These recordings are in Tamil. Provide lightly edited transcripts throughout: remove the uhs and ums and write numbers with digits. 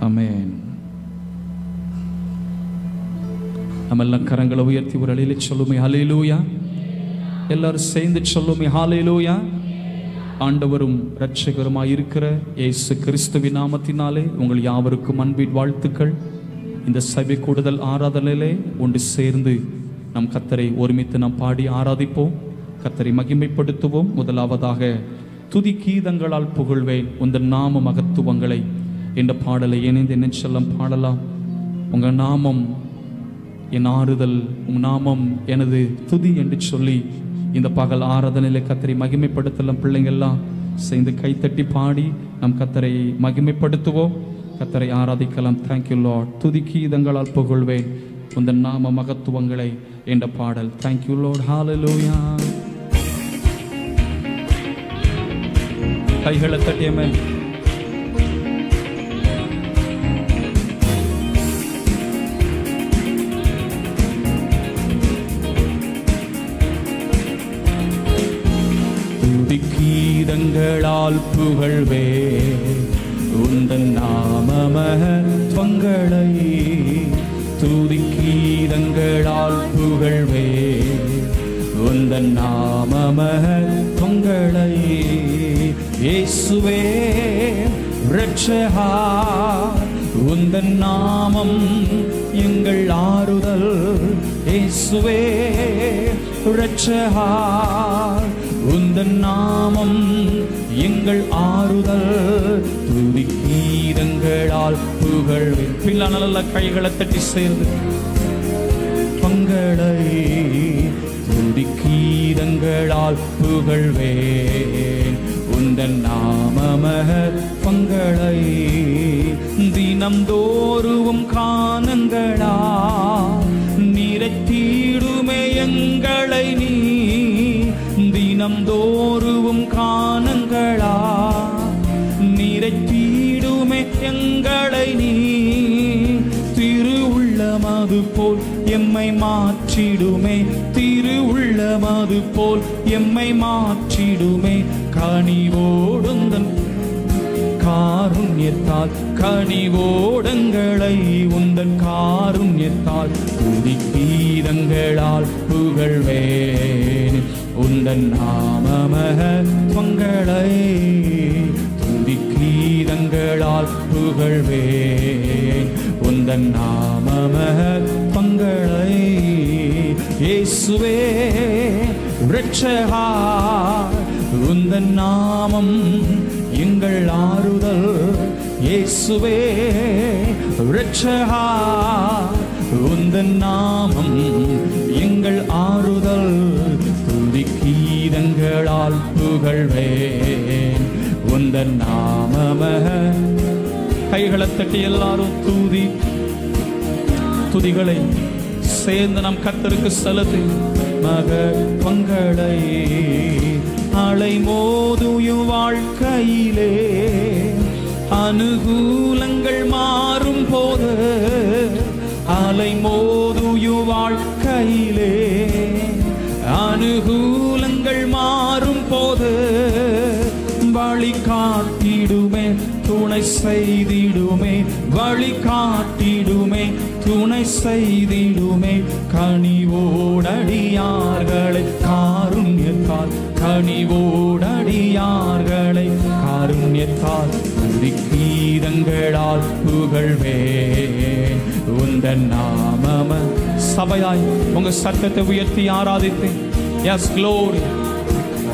ஆமென். நம்மெல்லாம் கரங்களை உயர்த்தி ஒரு அலையில சொல்லுமே ஹல்லேலூயா. எல்லாரும் சேர்ந்து சொல்லுமே ஹல்லேலூயா. ஆண்டவரும் இரட்சகருமாய் இருக்கிற இயேசு கிறிஸ்துவின் நாமத்தினாலே உங்கள் யாவருக்கும் அன்பின் வாழ்த்துக்கள். இந்த சபை கூடுதல் ஆராதனையிலே ஒன்று சேர்ந்து நம் கர்த்தரை ஒருமித்து நாம் பாடி ஆராதிப்போம், கர்த்தரை மகிமைப்படுத்துவோம். முதலாவதாக துதி கீதங்களால் புகழ்வேன் உங்கள் நாம மகத்துவங்களை என்ற பாடலை இணைந்து நெஞ்செல்லாம் பாடலாம். உங்கள் நாமம் என் ஆறுதல், உங்கள் நாமம் எனது துதி என்று சொல்லி இந்த பகல் ஆராதனையிலே கர்த்தரை மகிமைப்படுத்தலாம். பிள்ளைங்கள்லாம் சேர்ந்து கைத்தட்டி பாடி நம் கர்த்தரை மகிமைப்படுத்துவோம், கர்த்தரை ஆராதிக்கலாம். Thank you Lord. துதி கீதங்களால் புகழ்வேன் உங்கள் நாம மகத்துவங்களை என்ற பாடல். Thank you lord. ஹல்லேலூயா. கைகளை தட்டியமே. துதி கீதங்களால் புகழ்வே உந்தன் நாம மகத்துவங்களை, துதி கீதங்களால் புகழ்வே உந்தன் நாம மகத்துவங்களை. இயேசுவே இரட்சகா, உந்தன் நாமம் எங்கள் ஆறுதல். இயேசுவே இரட்சகா, உந்தன் நாமம் எங்கள் ஆறுதல். துதி கீதங்களால் புகழ்வேன். பிள்ளை நல்ல கைகளை தட்டி சேர்ந்து பங்களை துதி கீதங்களால் புகழ்வேன் உந்தன் நாம மகத்துவங்களை. தினம்தோறும் காணங்களா நிறைத்தீடுமே எங்களை நீ, தினம்தோறும் காணங்களா நிறைத்தீடுமே எங்களை நீ. திருவுள்ளமது போல் எம்மை மாற்றிடுமே, திருவுள்ளமது போல் எம்மை மாற்றிடுமே. கனிவோடுந்தன் காருண்யத்தால், கனிவோடங்களை உந்தன் காருண்யத்தால். துதி கீதங்களால் புகழ்வேன் உந்தன் நாம மகத்துவங்களை. துதி கீதங்களால் புகழ்வேன் உந்தன் நாம மகத்துவங்களை. இயேசுவே இரட்சகா, உந்தன் நாமம் எங்கள் ஆறுதல். இயேசுவே இரட்சகா, உந்தன் நாமம் எங்கள் ஆறுதல். துதி கீதங்களால் புகழ்வேன் உந்தன் நாம. கைகளை தட்டி எல்லாரும் துதிகளை சேர்ந்து நம் கர்த்தருக்கு செலுத்தி மகத்துவங்களை. அலை மோதுயும் வாழ்க்கையிலே அனுகூலங்கள் மாறும் போது, அலை மோதுயும் வாழ்க்கையிலே அனுகூலங்கள் மாறும் போது. வழி காட்டிடுமே துணை செய்திடுமே, வழி காட்டிடுமே துணை செய்திடுமே. கனிவோடடியார்களை காருண்யத்தால், கனிவோடடியார்களை காருண்யத்தால். துதி கீதங்களால் புகழ்வேன் உந்தன் நாம. சபையாய் உங்க சத்தத்தை உயர்த்தி ஆராதித்து எஸ் க்ளோரி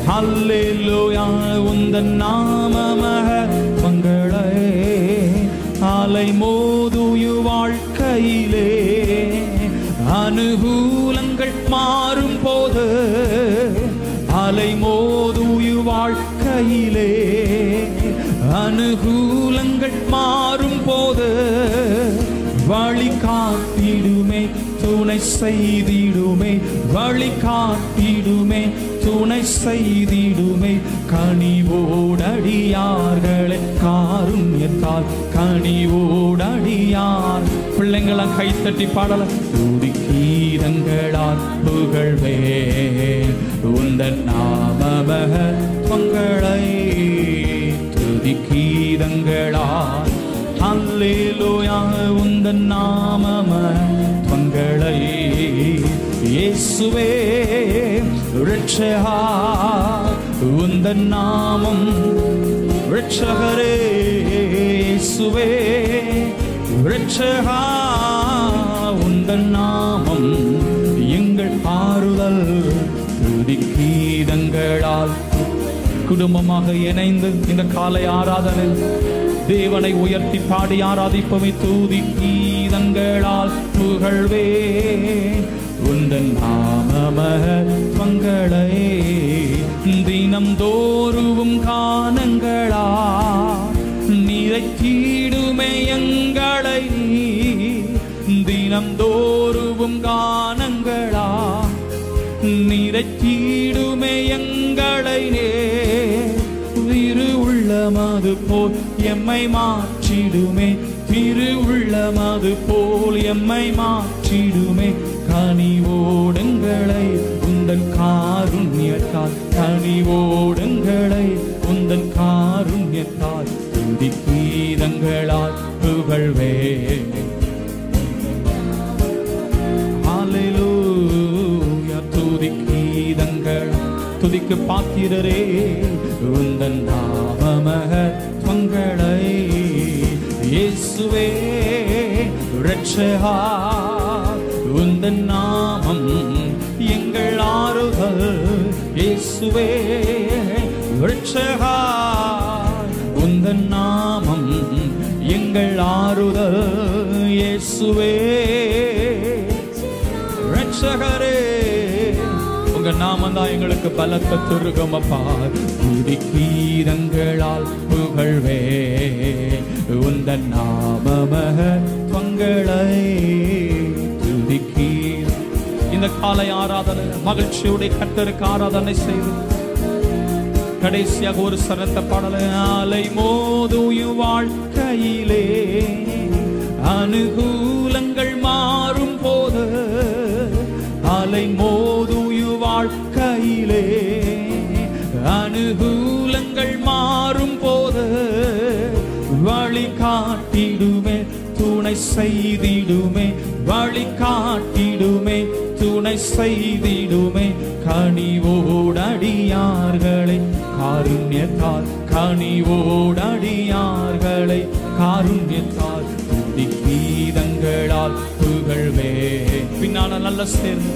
ஹல்லேலூயா. உந்தன் நாம மகத்துவங்களை. அலை மோதுயு வாழ்க்கையிலே அனுகூலங்கள் மாறும் போது, அலை மோதுயு வாழ்க்கையிலே அனுகூலங்கள் மாறும் போது. வழி காட்டிடுமே துணை செய்திடுமே, வழி காட்டிடுமே துணை செய்திடுமே. கனிவோடடியார்களை காருண்யத்தால், கனிவோடடியார். பிள்ளைங்களாம் கைத்தட்டி பாடலாம். துதி கீதங்களால் புகழ்வேன் உந்தன் நாம மகத்துவங்களை. துதி கீதங்களால் அல்லேலூயா உந்தன் நாமமகளை இயேசுவே இரட்சகா உந்தன் நாமம் இரட்சகரே இயேசுவே இரட்சகா உந்தன் நாமம் எங்கள் ஆறுதல் துதி கீதங்களால் குடும்பமாக இணைந்து இந்த காலை ஆராதனை தேவனை உயர்த்தி பாடி ஆராதிப்பவை தூதி கீதங்களால் புகழ்வே உந்தன் நாமமகளை தினம் தோறும் காணங்களா நிறைத்தீடுமே எங்களை தினம் தோறும் காணங்களா நிறைத்தீடுமே எங்களை திரு உள்ளமது போல் எம்மை மாற்றிடுமே திரு உள்ளமது போல் எம்மை மாற்றிடுமே கனிவோடுங்களை உந்தன் காருண்யத்தால் கனிவோடுங்களை உந்தன் காருண்யத்தால் துதி கீதங்களால் புகழ்வே அல்லேலூயா துதி கீதங்கள் துதிக்கு பாத்திரரே உந்தன் நாமமகளை இயேசுவே இரட்சகா உந்தன் நாமம் எங்கள் ஆறுதல் இயேசுவே இரட்சகா உந்தன் நாமம் எங்கள் ஆறுதல் இயேசுவே இரட்சகரே உங்க நாமம் தான் எங்களுக்கு பலத்த துருகம் அப்பா துதி கீதங்களால் புகழ்வே உந்தன் நாமமகளை துதிக்கீ இந்த காலை ஆராதனை மகிழ்ச்சியுடைய கர்த்தருக்கு ஆராதனை செய்து கடைசியாக ஒரு சரத்த பாடலை அலை மோதும் வாழ்க்கையிலே அனுகூலங்கள் மாறும் போது அலை மோதும் வாழ்க்கையிலே அனுகூலங்கள் மாறும் போது வழி காட்டிடுமே துணை செய்திடுமே வழி காட்டிடுமே துணை செய்திடுமே கனிவோடடியார்களை காருண்யத்தால் கனிவோடடியார்களை காருண்யத்தால் துதி கீதங்களால் புகழ்வே பின்னால நல்ல சேர்ந்து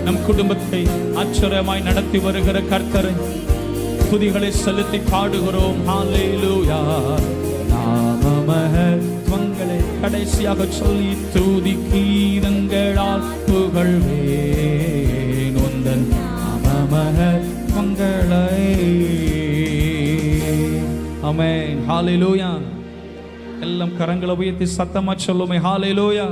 நம் குடும்பத்தை ஆச்சரியமாய் நடத்தி வருகிற கர்த்தரை துதிகளை செலுத்தி பாடுகிறோம் ஹல்லேலூயா நாமமகளை கடைசியாக சொல்லி துதி கீதங்களால் புகழ்வேன் உந்தன் நாமமகளை ஆமென் ஹல்லேலூயா எல்லாம் கரங்களை உயர்த்தி சத்தமா சொல்லுமே ஹல்லேலூயா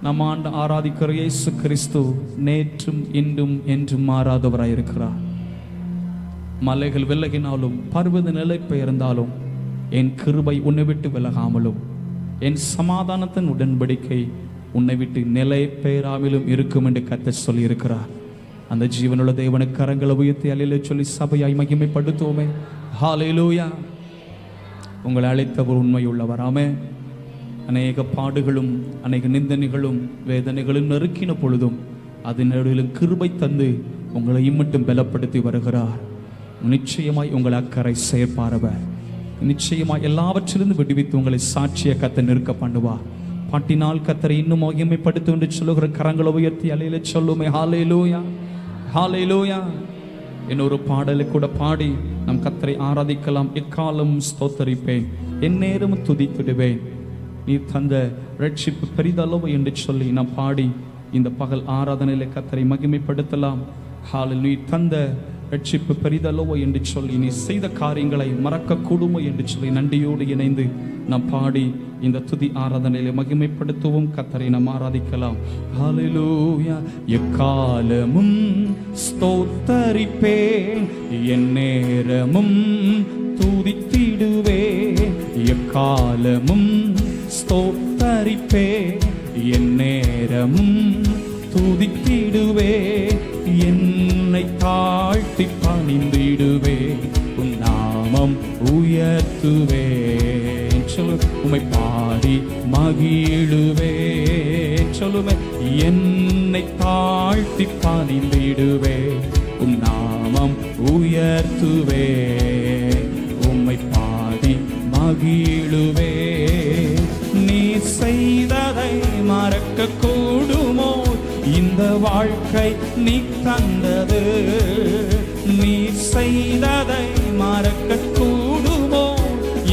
நம் ஆண்டு ஆராதிக்கிற இயேசு கிறிஸ்து நேற்றும் இன்றும் என்றும் மாறாதவராயிருக்கிறார் மலைகள் விலகினாலும் பர்வத நிலை பெயர்ந்தாலும் என் கிருபை உன்னை விட்டு விலகாமலும் என் சமாதானத்தின் உடன்படிக்கை உன்னை விட்டு நிலை பெயராமலும் இருக்கும் என்று கர்த்தர் சொல்லி இருக்கிறார் அந்த ஜீவனுள்ள தேவனுக்கு கரங்களை உயர்த்தி அல்லேலூயா சொல்லி சபையாய் மகிமைப்படுத்துவோமே ஹல்லேலூயா உங்களை அழைத்தவர் உண்மையுள்ளவர் ஆமென் அநேக பாடுகளும் அநேக நிந்தனைகளும் வேதனைகளும் நெருக்கின பொழுதும் அதன் நடுவிலும் கிருபை தந்து உங்களை இம்மட்டும் பலப்படுத்தி வருகிறார் நிச்சயமாய் உங்களை அக்கறை சேர்ப்பாரவர் நிச்சயமாய் எல்லாவற்றிலிருந்து விடுவித்து உங்களை சாட்சிய கத்த நிற்க பண்ணுவார் பாட்டினால் கத்தரை இன்னும் மகிமைப்படுத்தும் என்று சொல்லுகிற கரங்களை உயர்த்தி அல்லேலூயா சொல்லுமே ஹல்லேலூயா ஹல்லேலூயா இன்னொரு பாடலை கூட பாடி நம் கத்தரை ஆராதிக்கலாம் எக்காலம் ஸ்தோத்தரிப்பேன் எந்நேரமும் துதித்திடுவேன் நீ தந்த ரட்சிப்பு பெரிதளவு என்று சொல்லி நான் பாடி இந்த பகல் ஆராதனையில கர்த்தரை மகிமைப்படுத்தலாம் ஹalleluya நீ தந்த ரட்சிப்பு பெரிதளவு என்று சொல்லி நீ செய்த காரியங்களை மறக்க கூடுமோ என்று சொல்லி நன்றியோடு இணைந்து நாம் பாடி இந்த துதி ஆராதனையில மகிமைப்படுத்துவோம் கர்த்தரை நாம் ஆராதிக்கலாம் ஹalleluya எக்காலமும் ஸ்தோத்தரிப்பேன் எந்நேரமும் துதித்திடுவேன் எக்காலமும் ஸ்தோத்தரிப்பே எந்நேரமும் துதித்திடுவே என்னை தாழ்த்தி பணிந்திடுவே உன் நாமம் உயர்த்துவேன் சொல்லு. உம்மை பாடி மகிழுவேன் சொல்லுமே. என்னை தாழ்த்தி பணிந்திடுவேன், உம் நாமம் உயர்த்துவே. உம்மை பாடி மகிழுவே. நீ செய்ததை மறக்க கூடுமோ? இந்த வாழ்க்கை நீ தந்தது. நீ செய்ததை மறக்க கூடுமோ?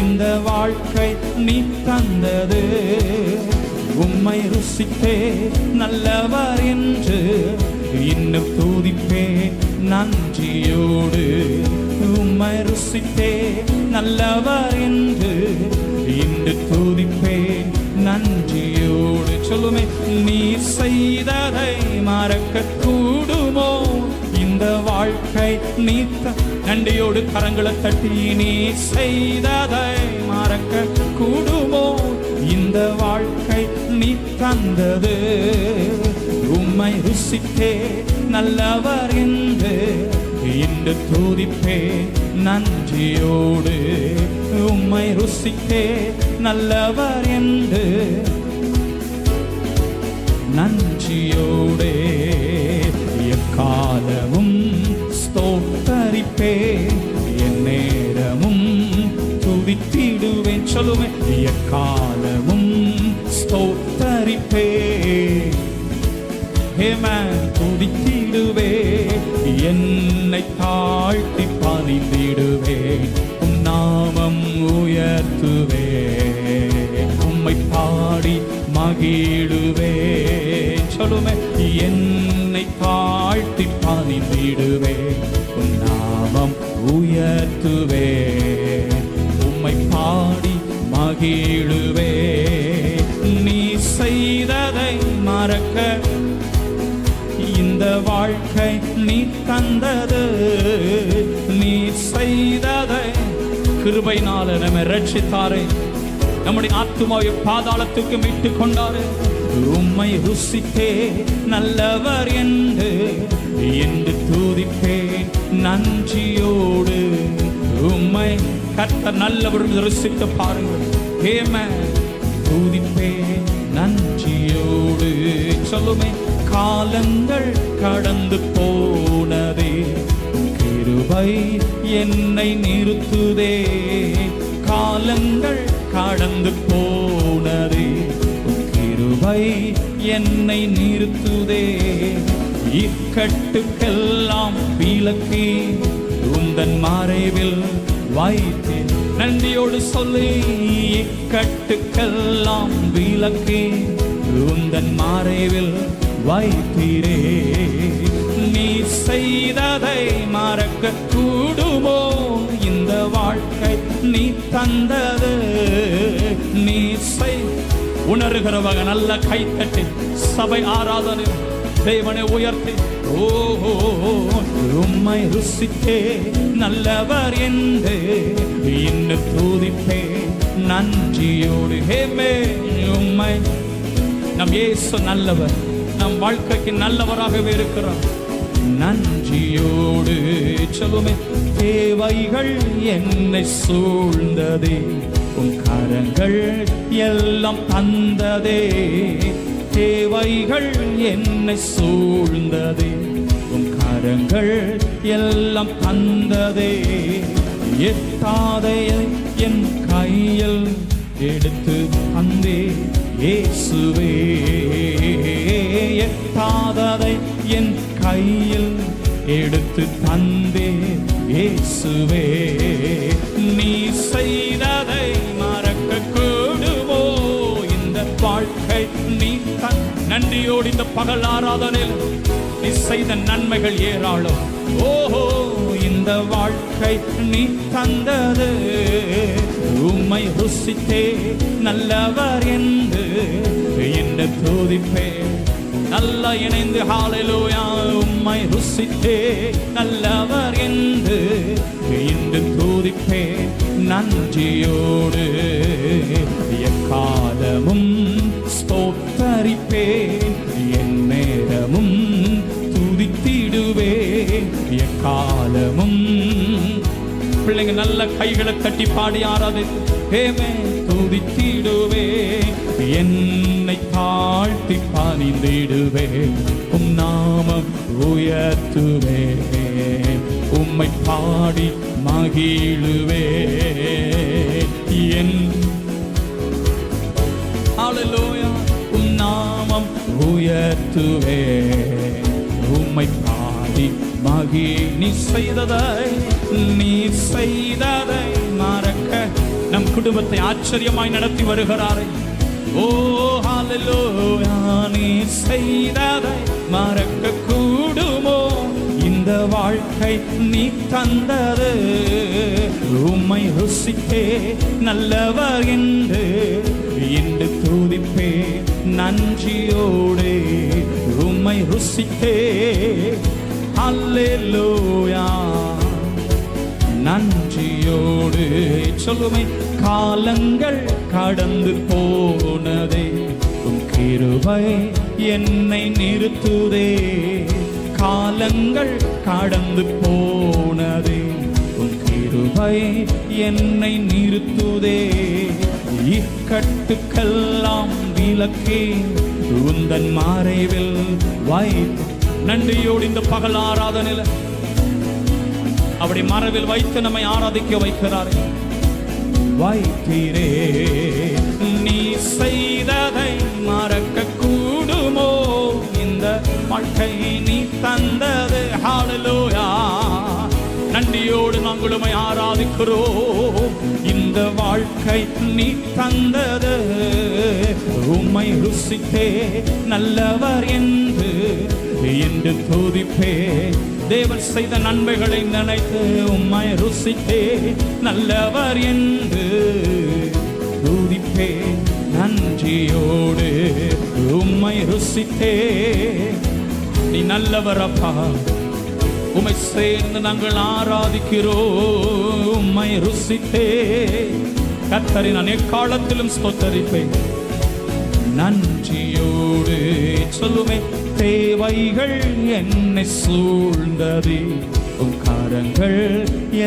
இந்த வாழ்க்கை நீ தந்தது. உம்மை ருசித்தே நல்லவர் என்று இன்னும் துதிப்பே நன்றியோடு. உம்மை ருசித்தே நல்லவர் என்று இன்று துதிப்பேன் நன்றியோடு சொல்லுமே. நீ செய்ததை மறக்க கூடுமோ? இந்த வாழ்க்கை நீ நன்றியோடு கரங்களை தட்டி. நீ செய்ததை மறக்க கூடுமோ? இந்த வாழ்க்கை நீ தந்தது. உம்மை ருசித்தே நல்லவர் என்று இன்று துதிப்பே நன்றியோடு. உம்மை ருசித்தே நல்லவர் என்று நன்றியோடு. எக்காலமும் ஸ்தோத்தரிப்பே, என் நேரமும் துதித்திடுவேன் சொல்லுவேன். எக்காலமும் ஸ்தோத்தரிப்பே, துதித்திடுவே. என்னை தாழ்த்தி பணிந்திடுவேன், உம் நாமம் உயர்த்துவே. உம்மை பாடி மகிழுவேன் சொல்லுமே. என்னை தாழ்த்தி பணிந்திடுவே, உம் நாமம் உயர்த்துவே. உம்மை பாடி மகிழுவே. நீ செய்ததை மறக்க இந்த வாழ்க்கை நீ தந்தது. நீ செய்ததை கிருபையினால நம்மை ரட்சித்தாரே, நம்முடைய ஆத்துமாவை பாதாளத்துக்கு மீட்டு கொண்டாரே. உம்மை ருசித்தே நல்லவர் என்று துதிப்பேன் நன்றியோடு. உம்மை கர்த்தர் நல்லவர் ருசித்து பாருங்கள். துதிப்பேன் நன்றியோடு சொல்லுமே. காலங்கள் கடந்து போனதே, கிருபை என்னை நிறுத்துதே. காலங்கள் கடந்து போனதே, கிருபை என்னை நிறுத்துதே. இக்கட்டுக்கெல்லாம் விலக்கி உந்தன் மறைவில் வைத்தேன். நன்றியோடு சொல்லி. இக்கட்டுக்கெல்லாம் விலக்கி உந்தன் மறைவில் வைத்தீரே. நீ செய்ததை மறக்க கூடுமோ? இந்த வாழ்க்கை நீ தந்தது. நீ உணர்கிறவங்க நல்ல கைத்தட்டி சபை ஆராதனை தேவனை உயர்த்தி. ஓஹோ, உம்மை ருசித்தே நல்லவர் என்று இன்னும் துதிப்பே நன்றியோடு. ஹேமே, உம்மை நம் இயேசு நல்லவர், நம் வாழ்க்கைக்கு நல்லவராகவே இருக்கிறார். நன்றியோடு சொல்லுமே. தேவைகள் என்னை சூழ்ந்ததே, உன் கரங்கள் எல்லாம் தந்ததே. தேவைகள் என்னை சூழ்ந்ததே, உன் கரங்கள் எல்லாம் தந்ததே. எட்டாதையை என் கையில் எடுத்து தந்தே இயேசுவே. எட்டாததை என் கையில் எடுத்து தந்தே இயேசுவே. நீ செய்ததை மறக்க கூடுமோ? இந்த வாழ்க்கை நீ நன்றியோடு இந்த பகல் ஆராதனையில் நீ செய்த நன்மைகள் ஏராளம். ஓஹோ, இந்த வாழ்க்கை நீ தந்தது. உம்மை ருசித்தே நல்லவர் என்று இந்த துதிப்பே. நல்லா இணைந்து ஹல்லேலூயா. உம்மை ருசித்தே நல்லவர் என்று இந்த துதிப்பே நன்றியோடு. எக்காலமும் ஸ்தோத்தரிப்பேன், என் நேரமும் துதித்திடுவேன். எக்காலமும் பிள்ளைங்க நல்ல கைகளை தட்டி பாடி ஆராதித்து துதித்திடுவே, என்னை தாழ்த்தி பணிந்திடுவே, உம் நாமம் உயர்த்துவே, உம்மை பாடி மகிழுவே. என் ஹல்லேலூயா, உம் நாமம் உயர்த்துவே, உம்மை பாடி மகி. நீ செய்ததை மறக்க நம் குடும்பத்தை ஆச்சரியமாய் நடத்தி வருகிறாரே. ஓ ஹல்லேலூயா, நீ செய்ததை மறக்க கூடுமோ? இந்த வாழ்க்கை நீ தந்தது, உம்மை ருசித்தே நல்லவர் என்று இன்று துதிப்பே நன்றியோடு, உம்மை ருசித்தே ஹல்லேலூயா நன்றியோடு. சொல்லுமே, காலங்கள் கடந்து போனதே, உம் கிருபை என்னை நிறுத்துதே. காலங்கள் கடந்து போனதே, உம் கிருபை என்னை நிறுத்துதே. இக்கட்டுக்கெல்லாம் விலக்கி உந்தன் மறைவில் வைத்து, நன்றியோடு இந்த பகல் ஆராதனையில் அவருடைய மறைவில் வைத்து நம்மை ஆராதிக்க வைக்கிறாரே. வைத்தீரே, நீ செய்ததை மறக்க கூடுமோ? இந்த வாழ்க்கை நீ தந்தது. ஹல்லேலூயா, நன்றியோடு நாங்கள் உம்மை ஆராதிக்கிறோம். இந்த வாழ்க்கை நீ தந்தது, உம்மை ருசித்தே நல்லவர் என்று துதிப்பே. தேவன் செய்த நன்மைகளை நினைத்து உம்மை ருசித்தே நல்லவர் என்று துதிப்பே. நன்றியோடு உம்மை ருசித்தே. நீ நல்லவர் அப்பா, உம்மை சேர்ந்து நாங்கள் ஆராதிக்கிறோம். உம்மை ருசித்தே கர்த்தரை நான் எக்காலத்திலும் ஸ்தோத்தரிப்பேன். நன்றியோடு சொல்லுமே, தேவைகள் என்னை சூழ்ந்ததே, உம் கரங்கள்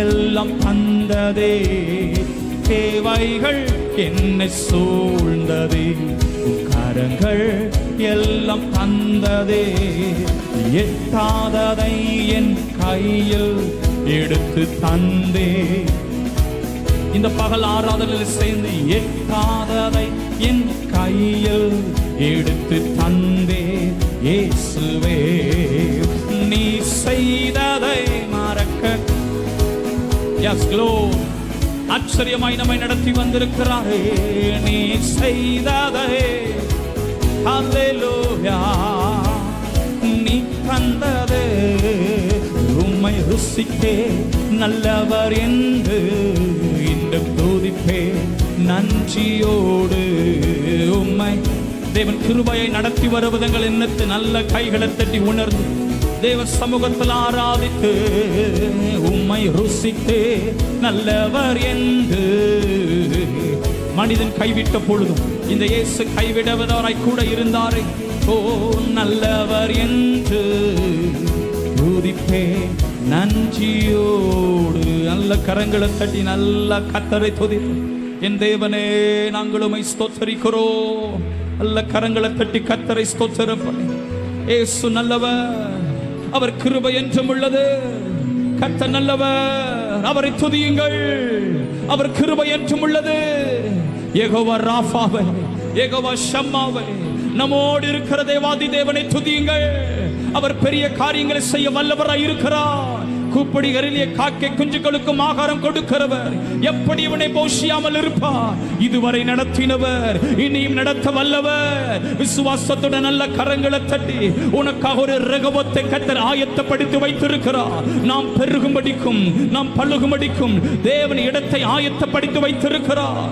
எல்லாம் தந்ததே. தேவைகள் என்னை சூழ்ந்ததே, உம் கரங்கள் எல்லாம் தந்ததே. எட்டாததை என் கையில் எடுத்து தந்தே. இந்த பகல் ஆராதனையில் சேர்ந்து எட்டாததை என் கையில் எடுத்து தந்தே. இயேசுவே, நீ செய்ததை மறக்க. எஸ் க்ளோரி, ஆச்சரியமாய் நம்மை நடத்தி வந்திருக்கிறாரே. நீ செய்ததை ஹல்லேலூயா, நீ தந்தது, உம்மை ருசித்தே நல்லவர் என்று இந்த துதிப்பே. நன்றியோடு உம்மை தேவன் கிருபையை நடத்தி வருவதங்கள் என்னத்து நல்ல கைகளை தட்டி உணர்ந்து தேவ சமூகத்தில் ஆராதித்து உம்மை ருசித்தே நல்லவர் என்று. மனிதன் கைவிட்ட பொழுதும் இந்த இயேசு கைவிடுவதாய் கூட இருந்தாரே. ஓ நல்லவர் என்று துதிப்பே நன்றியோடு. நல்ல கரங்களை தட்டி நல்ல கர்த்தரை துதிப்போம். என் தேவனே, நாங்கள் உம்மை ஸ்தோத்தரிக்கிறோம். நல்ல கரங்களை தட்டி கர்த்தரை ஸ்தோத்திரம். இயேசு நல்லவர், அவர் கிருபை என்றும் உள்ளது. கர்த்தர் நல்லவர், அவரை துதியுங்கள். அவர் கிருபை என்றும் உள்ளது. யெகோவா ராஃபாவே, யெகோவா ஷம்மாவே, நம்மோடு இருக்கிற தேவாதி தேவனை துதியுங்கள். அவர் பெரிய காரியங்களை செய்ய வல்லவராய் இருக்கிறார். கூப்பிடுகிறே காக்கை குஞ்சுகளுக்கும் ஆகாரம் கொடுக்கிறவர். எப்படி இவனை போஷியாமல் இருப்பார்? இதுவரை நடத்தினவர், இனியும் நடத்த வல்லவர். விசுவாசத்துடன் நல்ல கரங்களை தட்டி உனக்காக ஒரு ரகவத்தை கர்த்தர் ஆயத்தப்படுத்தி வைத்திருக்கிறார். நாம் பெருகும்படிக்கும் நாம் பழுகும்படிக்கும் தேவன் இடத்தை ஆயத்தப்படுத்தி வைத்திருக்கிறார்.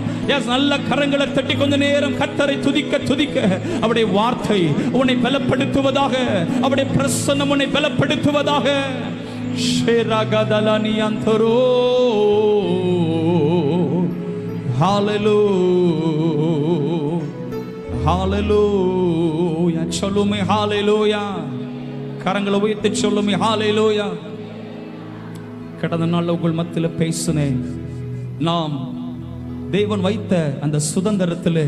நல்ல கரங்களை தட்டி கொஞ்ச நேரம் கர்த்தரை துதிக்க துதிக்க அவருடைய வார்த்தை உன்னை பலப்படுத்துவதாக, அவருடைய பிரசன்னம் உன்னை பலப்படுத்துவதாக. Sheragadalani antoro, hallelujah, hallelujah. சொல்லுமே hallelujah. கரங்களை உயர்த்தி சொல்லுமே hallelujah. கடந்த நாள் உங்கள் மத்தியில் பேசினேன். நாம் தேவன் வைத்த அந்த சுதந்திரத்திலே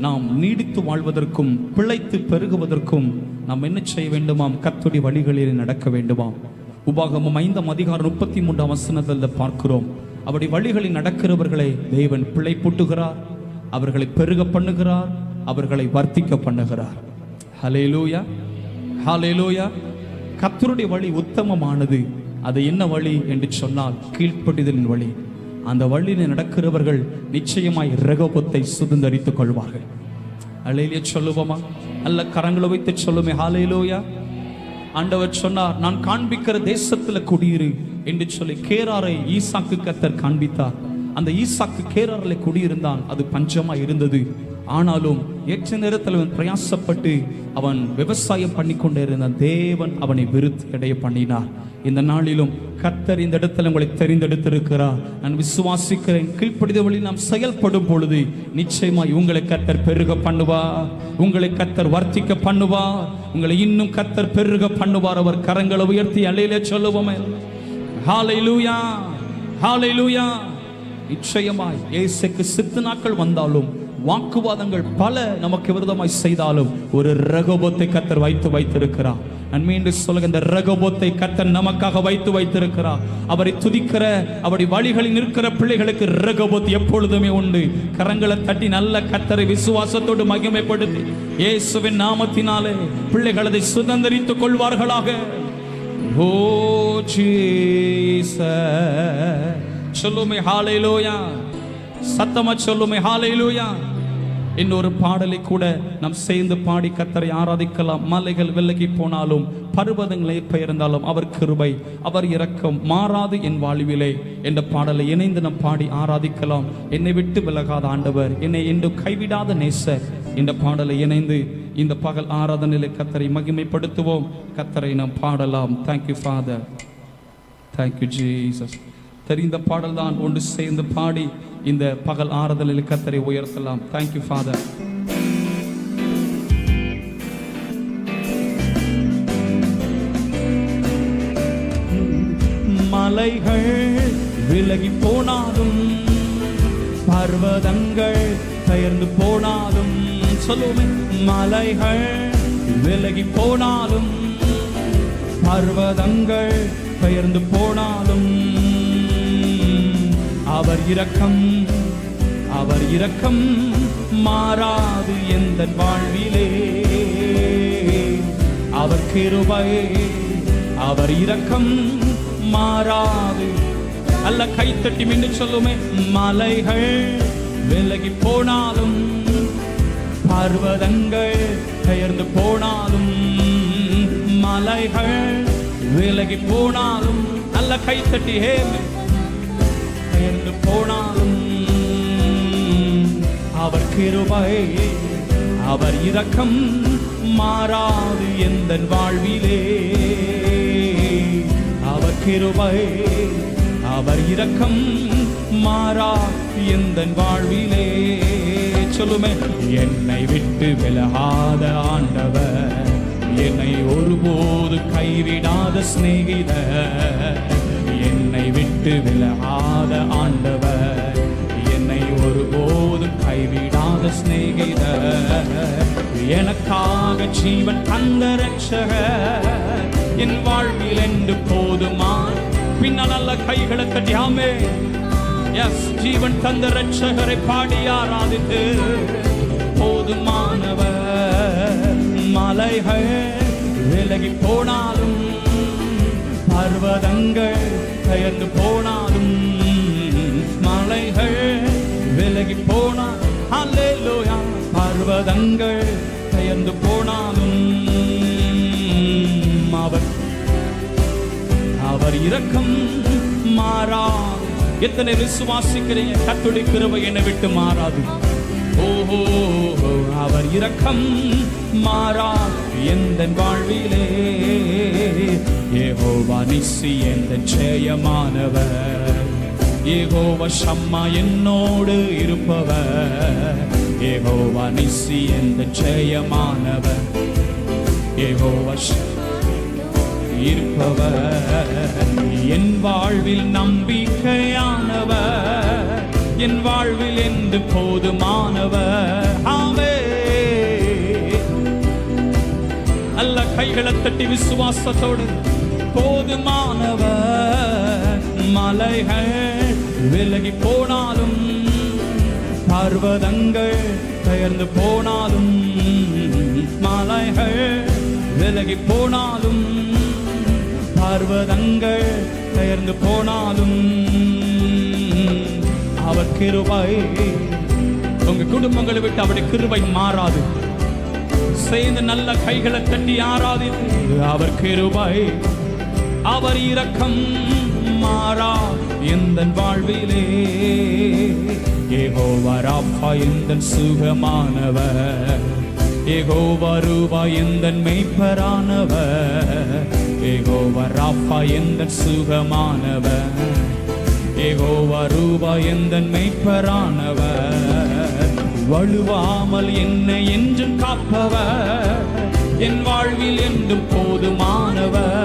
நாம் நீடித்து வாழ்வதற்கும் பிழைத்து பெருகுவதற்கும் நாம் என்ன செய்ய வேண்டுமாம்? கர்த்தருடைய வழிகளில் நடக்க வேண்டுமாம். உபாகமம் 5:33 பார்க்கிறோம். அவருடைய வழிகளில் நடக்கிறவர்களை தேவன் பிழைப்பூட்டுகிறார், அவர்களை பெருக பண்ணுகிறார், அவர்களை வர்த்திக்க பண்ணுகிறார். ஹல்லேலூயா, ஹல்லேலூயா. கர்த்தருடைய வழி உத்தமமானது. அது என்ன வழி என்று சொன்னால் கீழ்ப்படிதலின் வழி. அந்த வழியில் நடக்கிறவர்கள் நிச்சயமாய் ரெகோபத்தை சுதந்தரித்துக் கொள்வார்கள். அல்லேலூயா சொல்லுவோமா? அல்ல கரங்களை வைத்து சொல்லுமே ஹல்லேலூயா. ஆண்டவர் சொன்னார், நான் காண்பிக்கிற தேசத்துல குடியிரு என்று சொல்லி கேராரை ஈசாக்கு கர்த்தர் காண்பித்தார். அந்த ஈசாக்கு கேராரில் குடியிருந்தான். அது பஞ்சமா இருந்தது. ஆனாலும் ஏற்ற நேரத்தில் அவன் பிரயாசப்பட்டு அவன் விவசாயம் பண்ணி கொண்டே இருந்தான். தேவன் அவனை விருத்தி அடைய பண்ணினார். இந்த நாளிலும் கர்த்தர் இந்த இடத்துல உங்களை தெரிந்தெடுத்திருக்கிறார். நான் விசுவாசிக்கிறேன். கீழ்ப்படித வழி நாம் செயல்படும் பொழுது நிச்சயமாய் உங்களை கர்த்தர் பெருக பண்ணுவார், உங்களை கர்த்தர் வர்த்திக்க பண்ணுவார், உங்களை இன்னும் கர்த்தர் பெருக பண்ணுவார். அவர் கரங்களை உயர்த்தி அல்லேலூயா சொல்லுவோமே. ஹல்லேலூயா, ஹல்லேலூயா. நிச்சயமாய் இயேசுக்கு சித்து நாட்கள் வந்தாலும் வாக்குவாதங்கள் பல நமக்கு விரோதமாய் செய்தாலும் ஒரு ரெகோபத்தை கர்த்தர் வைத்திருக்கிறார். நான் மீண்டும் சொல்லுங்க, இந்த ரெகோபத்தை கர்த்தர் நமக்காக வைத்திருக்கிறார். அவரை துதிக்கிற அவருடைய வழிகளில் நிற்கிற பிள்ளைகளுக்கு ரெகோபத் எப்பொழுதுமே உண்டு. கரங்களை தட்டி நல்ல கர்த்தரை விசுவாசத்தோடு மகிமைப்படுத்தி இயேசுவின் நாமத்தினாலே பிள்ளைகள் அதை சுதந்தரித்துக் கொள்வார்களாக. ஓ ஜீசஸ் சொல்லுமே ஹல்லேலூயா. சத்தமா சொல்லுமே ஹல்லேலூயா. இன்னொரு பாடலை கூட நாம் சேர்ந்து பாடி கர்த்தரை ஆராதிக்கலாம். மலைகள் விலகி போனாலும் பர்வதங்களை பெயர்ந்தாலும் அவர் கிருபை அவர் இரக்கம் மாறாது என் வாழ்விலே என்ற பாடலை இணைந்து நாம் பாடி ஆராதிக்கலாம். என்னை விட்டு விலகாத ஆண்டவர், என்னை என்று கைவிடாத நேசர் என்ற பாடலை இணைந்து இந்த பகல் ஆராதனையிலே கர்த்தரை மகிமைப்படுத்துவோம். கர்த்தரை நாம் பாடலாம். Thank you father, thank you Jesus. தெரிந்த பாடல் தான் ஒன்று சேர்ந்து பாடி இந்த பகல் ஆராதனையில் கர்த்தரை உயர்த்தலாம். Thank you father. மலைகள் விலகி போனாலும் பர்வதங்கள் பெயர்ந்து போனாலும் சொல்லுமே. மலைகள் விலகி போனாலும் பர்வதங்கள் பெயர்ந்து போனாலும் அவர் இரக்கம் மாறாது எந்த வாழ்விலே. அவர் கிருபை அவர் இரக்கம் மாறாது. அல்ல கைத்தட்டி மீண்டும் சொல்லுமே. மலைகள் விலகி போனாலும் பர்வதங்கள் பெயர்ந்து போனாலும் மலைகள் விலகி போனாலும் நல்ல கைத்தட்டி ஹே பெயர்ந்து போனாலும் அவர் கிருபை அவர் இரக்கம் மாறாது எந்த வாழ்விலே. அவர் கிருபை அவர் இரக்கம் மாறாது எந்த வாழ்விலே. சொல்லுமே. என்னை விட்டு விலகாத ஆண்டவர், என்னை ஒருபோது கைவிடாத சிநேகிதர். என்னை விட்டு விலகாத ஆண்டவர், என்னை ஒருபோதும் கைவிடாத சிநேகிதர். எனக்காக ஜீவன் தந்த ரட்சகர் என் வாழ்வில் என்று போதுமா. பின்னால் நல்ல கைகளை தட்டியாமே. எஸ், ஜீவன் தந்த ரட்சகரை பாடி ஆராதித்து போதுமானவர். மலைகள் விலகி போனாலும் பர்வதங்கள் பெயர்ந்து போனாலும் மலைகள் விலகி போனால் அல்லேலூயா. பர்வதங்கள் பெயர்ந்து போனாலும் அவர் இரக்கம் மாறாது. எத்தனை விசுவாசிக்கிறீங்க? கர்த்தருடைய கிருபை என்னை விட்டு மாறாது. ஓஹோ, அவர் இரக்கம் மாறாது எந்த வாழ்விலே. யெகோவா நிசி எந்த ஜெயமானவர், யெகோவா ஷம்மா என்னோடு இருப்பவர். யெகோவா நிசி எந்த ஜெயமானவர், யெகோவா இருப்பவர். என் வாழ்வில் நம்பிக்கையானவர், என் வாழ்வில் என்று போதுமானவர். ஆமே. நல்ல கைகளை தட்டி விசுவாசத்தோடு போதுமானவர். மலைகள் விலகி போனாலும், பர்வதங்கள் பெயர்ந்து போனாலும், மலைகள் விலகி போனாலும், பர்வதங்கள் பெயர்ந்து போனாலும், அவர் கிருபை உங்க குடும்பங்களை விட்டு அவருடைய கிருபை மாறாது. சேர்ந்து நல்ல கைகளை தட்டி ஆராதித்து, அவர் கிருபை அவர் இரக்கம் மாறா எந்தன் வாழ்விலே. யெகோவா ராஃபா எந்தன் சுகமானவர், யெகோவா ரூபா எந்தன் மெய்ப்பரானவர், யெகோவா ராஃபா எந்தன் சுகமானவர், யெகோவா ரூபா எந்தன் மெய்ப்பரானவர். வழுவாமல் என்னை என்றும் காப்பவர், என் வாழ்வில் என்றும் போதுமானவர்.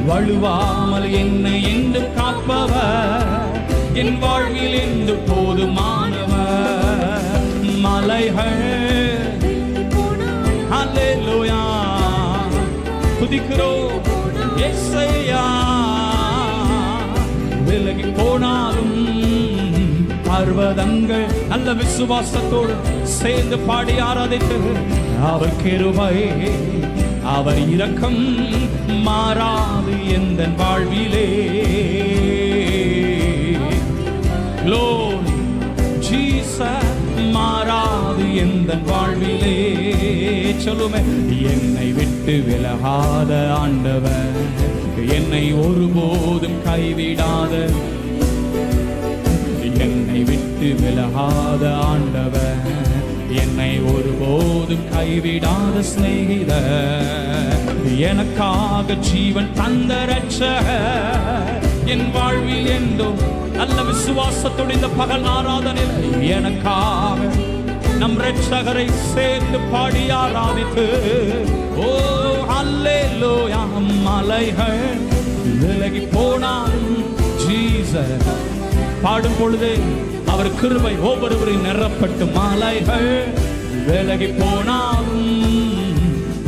வழுவாமல் என்னை என்றும் காப்பவர், என் வாழ்வில் என்றும் போதுமானவர். மலைகள் அல்லேலூயா துதிக்கிறோம் இயேசுயா. விலகி போனாலும் பர்வதங்கள் நல்ல விசுவாசத்தோடு சேர்ந்து பாடி ஆராதித்து, அவர் கிருபை அவர் இரக்கம் மாறாது எந்தன் வாழ்விலே. Glory Jesus மாறாது எந்தன் வாழ்விலே. சொல்லுமே, என்னை விட்டு விலகாத ஆண்டவர், என்னை ஒருபோதும் கைவிடாத, என்னை விட்டு விலகாத ஆண்டவர், என்னை ஒருபோதும் கைவிடாத சிநேகிதர், எனக்காக ஜீவன் தந்த இரட்சகர், என் வாழ்வில் என்றும் நல்ல விசுவாசத்தோடு இந்த பகல் ஆராதனையில் எனக்காக நம் இரட்சகரை சேர்ந்து பாடி ஆராதித்து, ஓ அல்லேலூயா. மலைகள் விலகி போனாலும் ஜீசஸ் பாடும் பொழுது அவர் கிருபை ஒவ்வொருவரையும் நிரப்பட்டு, மலைகள் விலகி போனாலும்,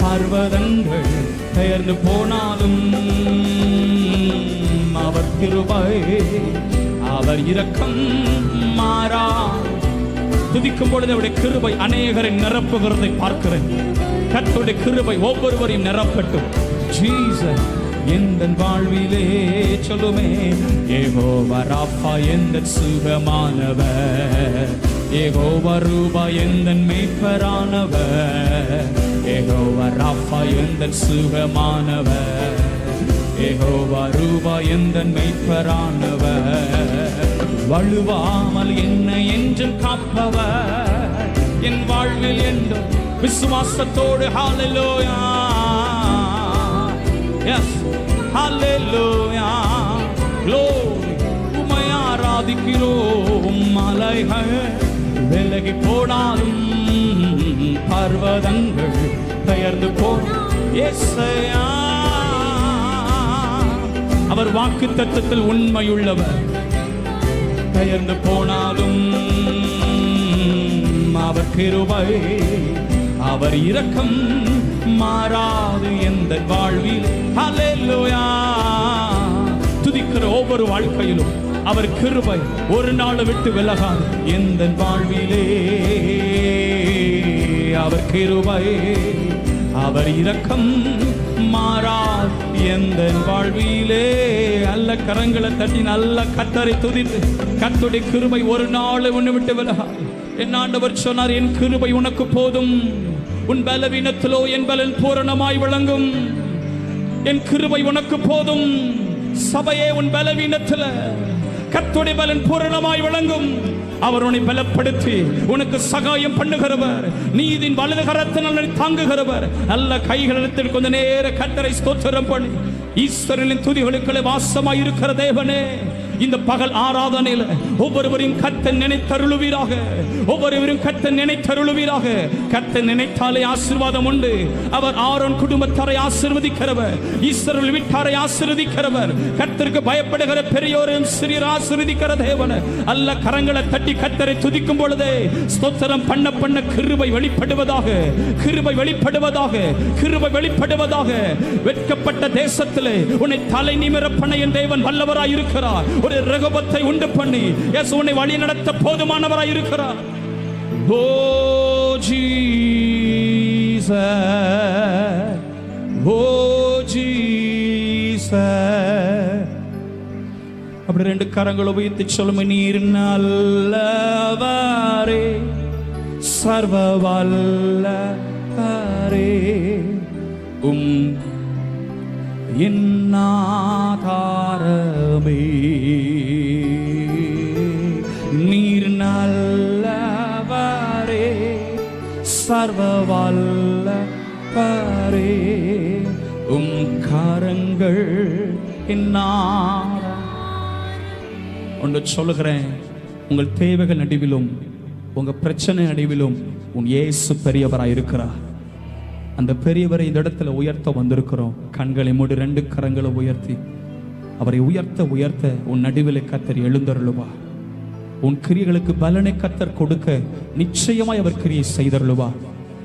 பர்வதங்கள் பெயர்ந்து போனாலும், அவர் கிருபை அவர் இரக்கம் மாறா. துதிக்கும் பொழுது அவருடைய கிருபை அநேகரை நிரப்புகிறதை பார்க்கிறேன். கர்த்தருடைய கிருபை ஒவ்வொருவரையும் நிரப்பட்டும். ஜீசஸ் எந்தன் வாழ்விலே. சொல்லுமே, யெகோவா ராஃபா எந்தன் சுகமானவர், யெகோவா ரூபா எந்தன் மெய்ப்பரானவர், யெகோவா ராஃபா எந்தன் சுகமானவர், யெகோவா ரூபா எந்தன் மெய்ப்பரானவர். வழுவாமல் என்னை என்றும் காப்பவர், என் வாழ்வில் என்றும் விசுவாசத்தோடு. ஹல்லேலூயா, எஸ் ஹல்லேலூயா, க்ளோரி. உம்மை ஆராதிக்கிறோம். மலைகள் விலகி போனாலும், பர்வதங்கள் பெயர்ந்து போனாலும், இயேசுயா அவர் வாக்குத்தத்தத்தில் உண்மையுள்ளவர். பெயர்ந்து போனாலும் அவர் கிருபை அவர் இரக்கம் மாறாது எந்த வாழ்வில். ஹல்லேலூயா. துதிக்கிற ஒவ்வொரு வாழ்க்கையிலும் அவர் கிருபை ஒரு நாள் விட்டு விலகாது எந்த வாழ்விலே. அவர் கிருபை அவர் இரக்கம் மாறாது எந்த வாழ்விலே. நல்ல கரங்களை தட்டி நல்ல கர்த்தரை துதித்து, கர்த்தருடைய கிருபை ஒரு நாள் ஒன்று விட்டு விலகாது. என் ஆண்டவர் சொன்னார், என் கிருபை உனக்கு போதும், உன் பலவீனத்திலோ என் பலன் பூரணமாய் விளங்கும். என் கிருபை உனக்கு போதும். சபையே, உன் பலவீனத்தில் கர்த்தருடைய பலன் பூரணமாய் விளங்கும். அவர் உன்னை பலப்படுத்தி உனக்கு சகாயம் பண்ணுகிறவர், நீதின் வலது கரத்தினால் தாங்குகிறவர். நல்ல கைகளிடத்தில் கொஞ்ச நேர கர்த்தரை ஸ்தோத்திரம் பண்ணி, ஈஸ்வரனின் துதிகளுக்குள்ளே வாசமாய் இருக்கிற தேவனே, இந்த பகல் ஆராதனையில் ஒவ்வொருவரையும் கர்த்தர் நினைத்தருளுவீராக. ஒவ்வொருவரும் கர்த்தர் நினைத்தருளுவீராக. கர்த்தர் நினைத்தாலே ஆசீர்வாதம் உண்டு. அவர் ஆரோன் குடும்பத்தாரை ஆசீர்வதிக்கிறவர், இஸ்ரவேல் வீட்டாரை ஆசீர்வதிக்கிறவர். கர்த்தருக்கு பயப்படுகிற பெரியோரையும் சிறியோர் ஆசீர்வதிக்கிற தேவன். அல்ல கரங்களை தட்டி கர்த்தரை துதிக்கும் பொழுதே ஸ்தோத்திரம் பண்ண பண்ண கிருபை வெளிப்படுவதாக, கிருபை வெளிப்படுவதாக, கிருபை வெளிப்படுவதாக. வெட்கப்பட்ட தேசத்திலே உன்னை தலை நிமிர பண்ண என் தேவன் வல்லவராய் இருக்கிறார். ஒரு ரகபத்தை உண்டு பண்ணி உன்னை வழி நடத்த போதுமானவராய் இருக்கிறார். ஓ ஜீசஸ், ஓ ஜீசஸ். அப்படி ரெண்டு கரங்களை உயர்த்தி சொல்லுங்க. நீர் நல்லவரே, சர்வ வல்லவரே, என்னாதாரமே. நீர் நல்லவரே, சர்வ வல்லவரே, கரங்கள் என்னாத. ஒன்று சொல்லுகிறேன், உங்கள் தேவைகள் நடுவிலும் உங்க பிரச்சனை நடுவிலும் உன் இயேசு பெரியவராய் இருக்கிறார். அந்த பெரியவரை இந்த இடத்துல உயர்த்த வந்திருக்கிறோம். கண்களை மூடி ரெண்டு கரங்களை உயர்த்தி அவரை உயர்த்த உயர்த்த உன் நடுவில் கர்த்தர் எழுந்தருளுவா. உன் கிரியைகளுக்கு பலனை கர்த்தர் கொடுக்க நிச்சயமாய் அவர் கிரியை செய்தருளுவா.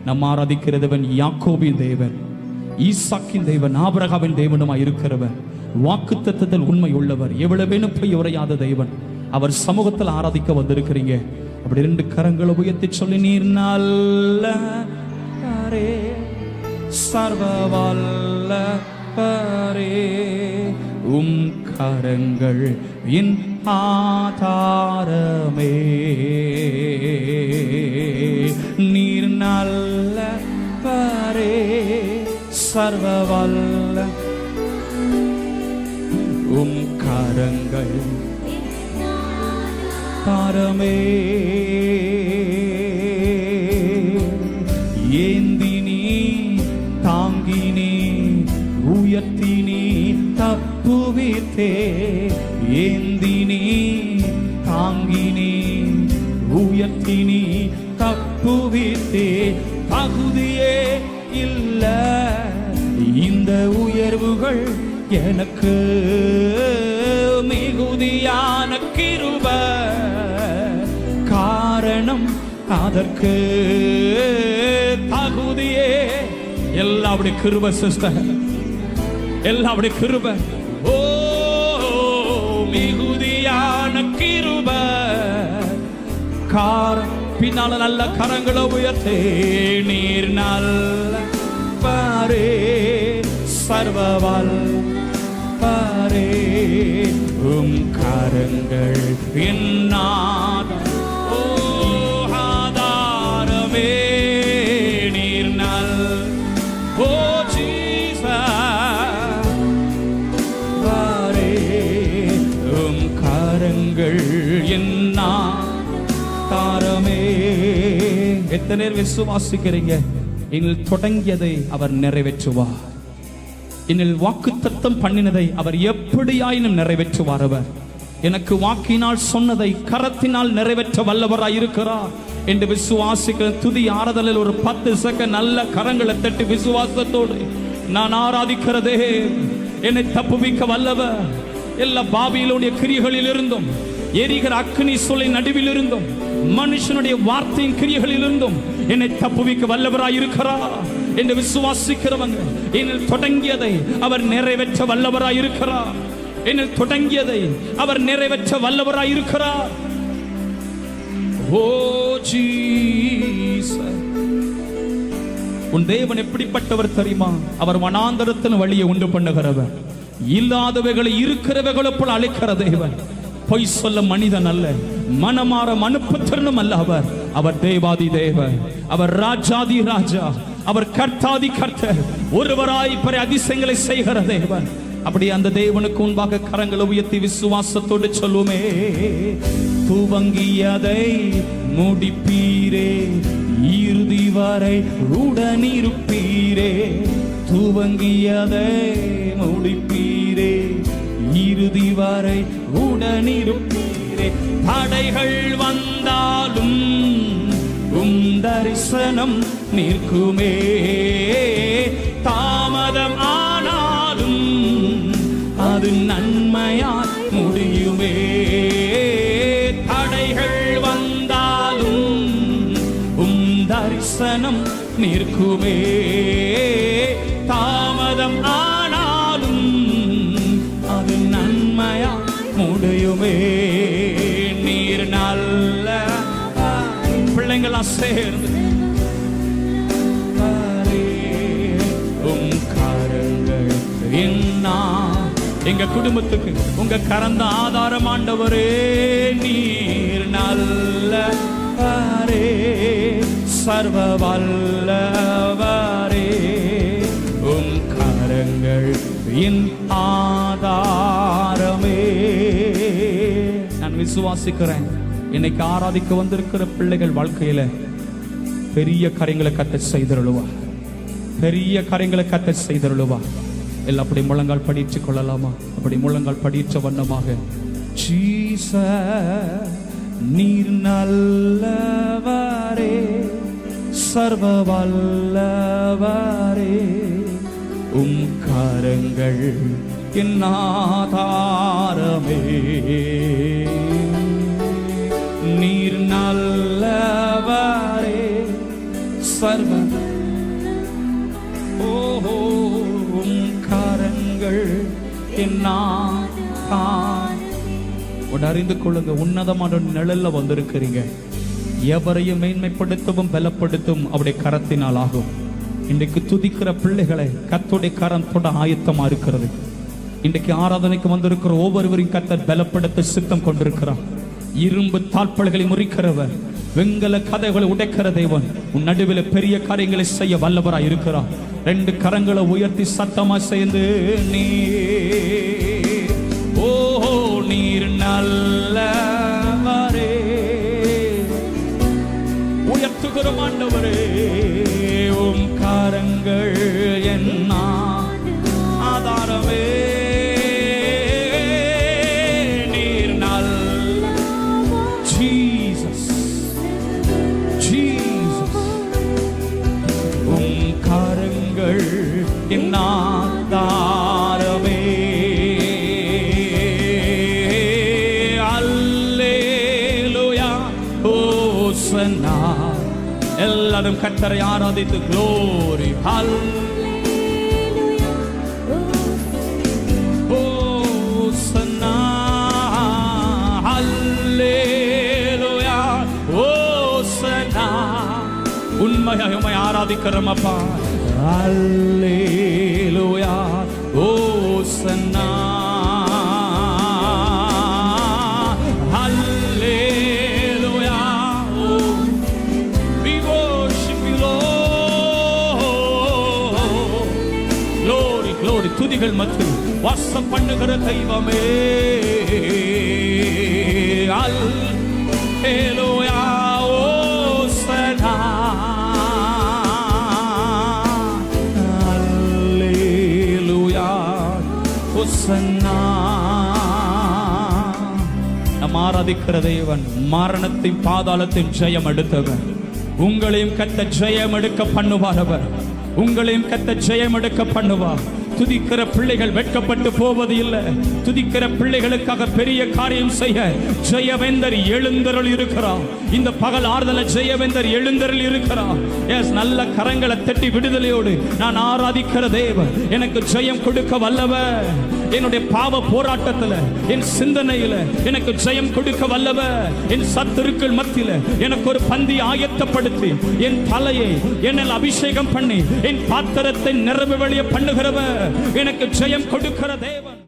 நம்ம ஆராதிக்கிற தேவன் யாக்கோபின் தேவன், ஈசாக்கின் தேவன், ஆபிரகாமின் தேவனுமாய் இருக்கிறவர். வாக்குத்தத்தத்தில் உண்மை உள்ளவர், எவ்வளவேனும் போய் உரையாத தேவன். அவர் சமூகத்தில் ஆராதிக்க வந்திருக்கிறீங்க. அப்படி ரெண்டு கரங்களை உயர்த்தி சொல்லி, நீர் நல்லவரே, சர்வ வல்லவரே, கரங்கள் என் ஆதாரமே. நீர் நல்லவரே, சர்வ வல்ல, கரங்கள் தாரமே. ஏந்தினி தாங்கினி உயர்த்தினி தப்புவித்தே. ஏந்தினி தாங்கினி உயர்த்தினி தப்புவித்தே. தகுதியே இல்ல இந்த உயர்வுகள் எனக்கு, மிகுதியான கிருபை காரணம் அதற்கு. தகுதியே எல்லாம் அப்படி கிருபை சிஸ்டர், எல்லாம் அப்படி கிருபை. ஓ மிகுதியான கிருபை பின்னால நல்ல கரங்களை உயர்த்தே. நீர் நல்ல பாரே, சர்வவல் பாரே, கரங்கள் என்னாத ஆதாரமே. நீர் நல் ஓ ஜீசஸ் பாரே, கரங்கள் என்னா தாரமே. எத்தனை நேரம் விசுவாசிக்கிறீங்க? என்னில் தொடங்கியதை அவர் நிறைவேற்றுவார். என்னில் வாக்குத்தத்தம் பண்ணினதை அவர் எப்படியாயினும் நிறைவேற்றுவார். அவர் எனக்கு வாக்கினால் சொன்னதை கரத்தினால் நிறைவேற்ற வல்லவராய் இருக்கிறார் என்று விசுவாசிக்கிற துதி ஆராதலில் ஒரு 10 செகண்ட் நல்ல கரங்களை தட்டி விசுவாசத்தோடு நான் ஆராதிக்கிறதே. என்னை தப்புவிக்க வல்லவர், எல்லா பாபிலோனிய கிரியைகளில் இருந்தும், எரிகிற அக்னி சூளை நடுவில் இருந்தும், மனுஷனுடைய வார்த்தையின் கிரியைகளில் இருந்தும் என்னை தப்புவிக்க வல்லவராய் இருக்கிறார் என்று விசுவாசிக்கிறவங்க, என்னில் தொடங்கியதை அவர் நிறைவேற்ற வல்லவராய் இருக்கிறார். என்னில் தொடங்கியதை அவர் நிறைவேற்ற வல்லவராய் இருக்கிறார். ஓ ஜீசஸ், உன் தேவன் எப்படிப்பட்டவர் தெரியுமா? அவர் வனாந்தரத்தின் வழியை உண்டு பண்ணுகிறவர், இல்லாதவைகளை இருக்கிறவைகளை போல அழைக்கிற தேவன். பொய் சொல்ல மனிதன் அல்ல, மனமாற மனுப்புத்திறனும் அல்ல. அவர் தேவாதி தேவன், அவர் ராஜாதி ராஜா, அவர் கர்த்தாதி கர்த்தர், ஒருவராய் பல அதிசயங்களை செய்கிற தேவன். அப்படி அந்த தேவனுக்கு முன்பாக கரங்களை உயர்த்தி விசுவாசத்தோடு சொல்லுமே. துவங்கியதை முடிப்பீரே, இறுதி வரை உடனிருப்பீரே. துவங்கியதை முடிப்பீரே, இறுதி வரை உடனிருப்பீரே. தடைகள் வந்தாலும் தரிசனம் நிற்குமே, தாமதம் ஆனாலும் அது நன்மையாய் முடியுமே. தடைகள் வந்தாலும் தரிசனம் நிற்குமே, தாமதம் ஆனாலும் அது நன்மையாய் முடியுமே. நீர் நல்ல பிள்ளைங்களா சேர்ந்து கரங்கள் என்ன எங்க குடும்பத்துக்கு உங்க கரந்த ஆதாரம் ஆண்டவரே. நீர் நல்லவரே, சர்வ வல்லவரே, கரங்கள் என் ஆதாரமே. நான் விசுவாசிக்கிறேன், இன்னைக்கு ஆராதிக்க வந்திருக்கிற பிள்ளைகள் வாழ்க்கையில பெரிய காரியங்களை கர்த்தர் செய்தருளுவா, பெரிய காரியங்களை கர்த்தர் செய்தருளுவா. எல்லாம் அப்படி முழங்கால் படித்துக் கொள்ளலாமா? அப்படி முழங்கால் படித்த வண்ணமாக, ஜீசஸ் நீர் நல்லவரே, சர்வ வல்லவரே, கரங்கள் என் ஆதாரமே. நீர் நல்லவரே, சர்வ கரங்கள் என்ன அறிந்து கொள்ளுங்க. உன்னதமான நிழல்ல வந்திருக்கிறீங்க. எவரையும் மேன்மைப்படுத்தவும் பலப்படுத்தும் அவருடைய கரத்தினால் ஆகும். இன்றைக்கு துதிக்கிற பிள்ளைகளை கர்த்தருடைய கரம் தொட ஆயத்தமா இருக்கிறது. இன்றைக்கு ஆராதனைக்கு வந்திருக்கிற ஒவ்வொருவரையும் கர்த்தர் பலப்படுத்த சித்தம் கொண்டிருக்கிறார். இரும்பு தாழ்பல்களை முறிக்கிறவர், வெங்கல கதைகளை உடைக்கிற தேவன் உன் நடுவில் பெரிய காரியங்களை செய்ய வல்லவராய் இருக்கிறார். ரெண்டு கரங்களை உயர்த்தி சத்தமா சேர்ந்து, நீர் நல்லவரே, உயர்த்துகிறோம் ஆண்டவரே, கரங்கள் என்ன ஆதாரமே. நீர் நல்ல ஜீசஸ், ஜீசஸ், கரங்கள் என்ன ஆதாரமே. அல்லேலூயா, ஓசன்னா. எல்லாரும் கர்த்தரை ஆராதித்து க்ளோரி, ஓசன்னா, அல்லேலூயா, ஓசன்னா. உண்மையாக உம்மை ஆராதிக்கிறோம் அப்பா. அல்லேலூயா, ஓசன்னா, அல்லேலூயா. We worship you, Lord. Glory, glory. துதிகள் மத்தியில் வாசம் பண்ணுகிற தெய்வமே. அல்லேலூயா, ஓசன்னா, நம் ஆராதிக்கிற தேவன் மரணத்தின் பாதாளத்தின் ஜெயம் எடுத்தவர். உங்களையும் கர்த்தர் ஜெயம் எடுக்க பண்ணுவார். அவர் உங்களையும் கர்த்தர் ஜெயம் எடுக்க பண்ணுவார். துதிக்கிற பிள்ளைகள் வெட்கப்பட்டு போவது இல்லை. துதிக்கிற பிள்ளைகளுக்காக பெரிய காரியம் செய்ய ஜெயவேந்தர் எழுந்தருள் இருக்கிறார். இந்த பகல் ஆறுதல ஜெயவேந்தர் எழுந்தருள் இருக்கிறார். எஸ், நல்ல கரங்களை தட்டி விடுதலையோடு நான் ஆராதிக்கிற தேவன் எனக்கு ஜெயம் கொடுக்க வல்லவர். என்னுடைய பாவ போராட்டத்துல, என் சிந்தனையில எனக்கு ஜெயம் கொடுக்க வல்லவர். என் சத்துருக்கள் மத்தியில எனக்கு ஒரு பந்தி ஆயத்தப்படுத்தி என் தலையை என்னில் அபிஷேகம் பண்ணி என் பாத்திரத்தை நிரம்ப வழிய பண்ணுகிறவர். எனக்கு ஜெயம் கொடுக்கிற தேவன்.